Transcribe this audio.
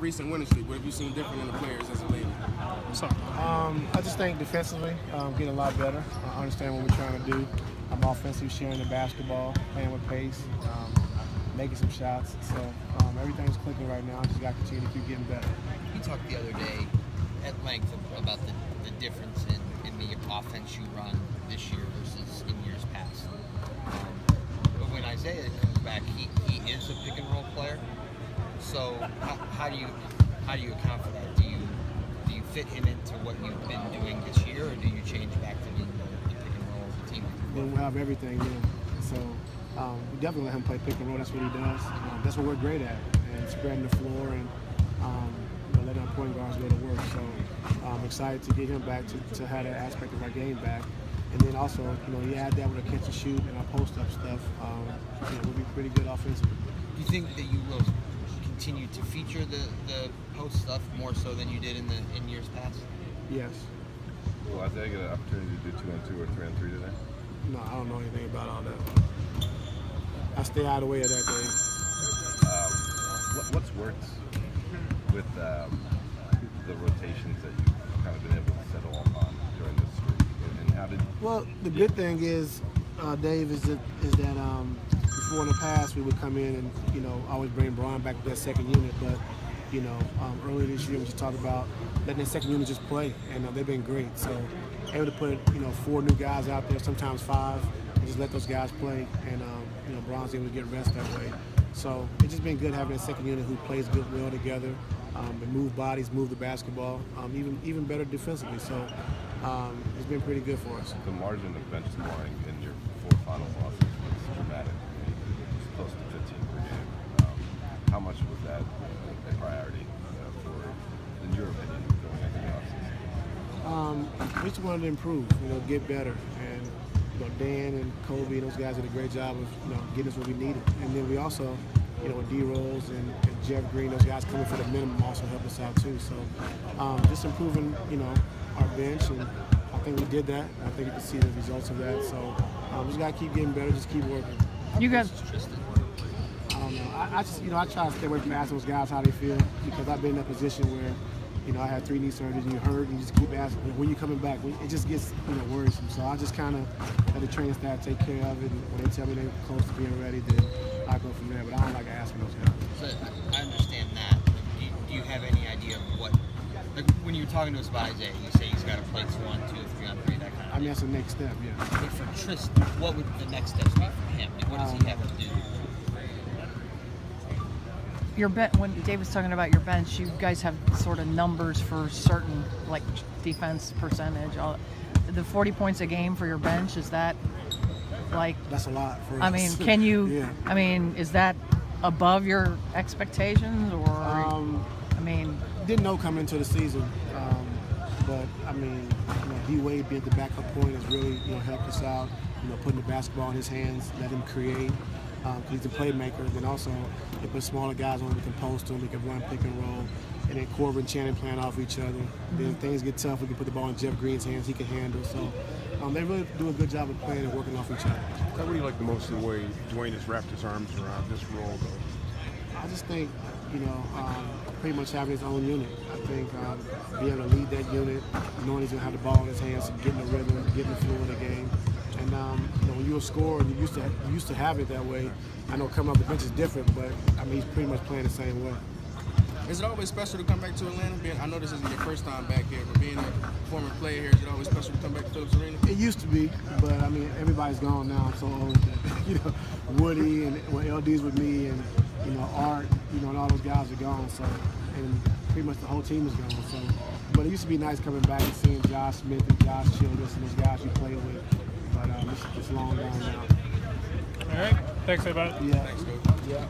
recent winning streak? What have you seen different in the players as of late? I just think defensively, getting a lot better. I understand what we're trying to do. I'm offensively sharing the basketball, playing with pace, making some shots. So everything's clicking right now. I just got to continue to keep getting better. You talked the other day at length about the difference in the offense you run this year versus in years past. But when Isaiah comes back, he is a pick and roll player. So how do you account for that? Do you fit him into what you've been doing this year, or do you change back to being the pick and roll team? Well, we have everything, yeah. So we definitely let him play pick and roll. That's what he does. That's what we're great at, and spreading the floor and letting our point guards go to work. So I'm excited to get him back to have that aspect of our game back. And then also, you add that with a catch and shoot and our post-up stuff, we'll be pretty good offensively. Do you think that you will continue to feature the post stuff more so than you did in years past? Yes. Will Isaiah get an opportunity to do 2-on-2 or 3-on-3 today? No, I don't know anything about all that. I stay out of the way of that game. What's worked with the rotations that you've kind of been able to settle on during this streak? And how did? Well, the good thing is, Dave, is that before in the past we would come in and always bring Brian back with that second unit, but earlier this year we just talked about letting that second unit just play, and they've been great. So able to put 4 new guys out there, sometimes 5, and just let those guys play, and Brian's able to get rest that way. So it's just been good having a second unit who plays good well together, and move bodies, move the basketball, even better defensively. So it's been pretty good for us. The margin of bench scoring in your 4 final losses was dramatic. It was close to 15 per game. How much was that a priority in your opinion, going into the offseason? We just wanted to improve, get better, and Dan and Kobe, those guys did a great job of getting us what we needed. And then we also, with D-Rose and Jeff Green, those guys coming for the minimum also helped us out too. So just improving, our bench, and I think we did that. I think you can see the results of that. So just gotta keep getting better, just keep working. You guys. I don't know. I just, I try to stay away from asking those guys how they feel, because I've been in a position where, I had 3 knee surgeries and you hurt, and you just keep asking, when you coming back? It just gets, worrisome. So I just kind of let the training staff take care of it, and when they tell me they're close to being ready, then I go from there. But I don't like asking those guys. So I understand that. Do you have any idea of what, like when you were talking to us about Isaiah, you say he's got to play 2-on-2, 3-on-3, that kind of thing? That's the next step, yeah. But for Tristan, what would the next steps be for him? Like, what does he have to do? When Dave was talking about your bench, you guys have sort of numbers for certain, like defense percentage. The 40 points a game for your bench, is that like? That's a lot for us. I mean, can you? Yeah. I mean, is that above your expectations, or? Didn't know coming into the season, but I mean, D-Wade being the backup point has really helped us out. Putting the basketball in his hands, let him create. He's a playmaker. Then also, they put smaller guys on, we can post them, we can run pick and roll. And then Corbin and Channing playing off each other. Then things get tough, we can put the ball in Jeff Green's hands, he can handle. So they really do a good job of playing and working off each other. What do you like the most in the way Dwayne has wrapped his arms around this role, though? I just think, pretty much having his own unit. I think being able to lead that unit, knowing he's going to have the ball in his hands, getting the rhythm, getting the flow of the game. And when you're a scorer, you used to have it that way. I know coming off the bench is different, but he's pretty much playing the same way. Is it always special to come back to Atlanta? I know this isn't your first time back here, but being a former player here, is it always special to come back to Phillips Arena? It used to be, but everybody's gone now. I'm so old that Woody and LD's with me, and Art, and all those guys are gone. So, and pretty much the whole team is gone. So, but it used to be nice coming back and seeing Josh Smith and Josh Childress and those guys you played with. But it's long gone now. All right. Thanks, everybody. Yeah. Thanks, Coach. Yeah.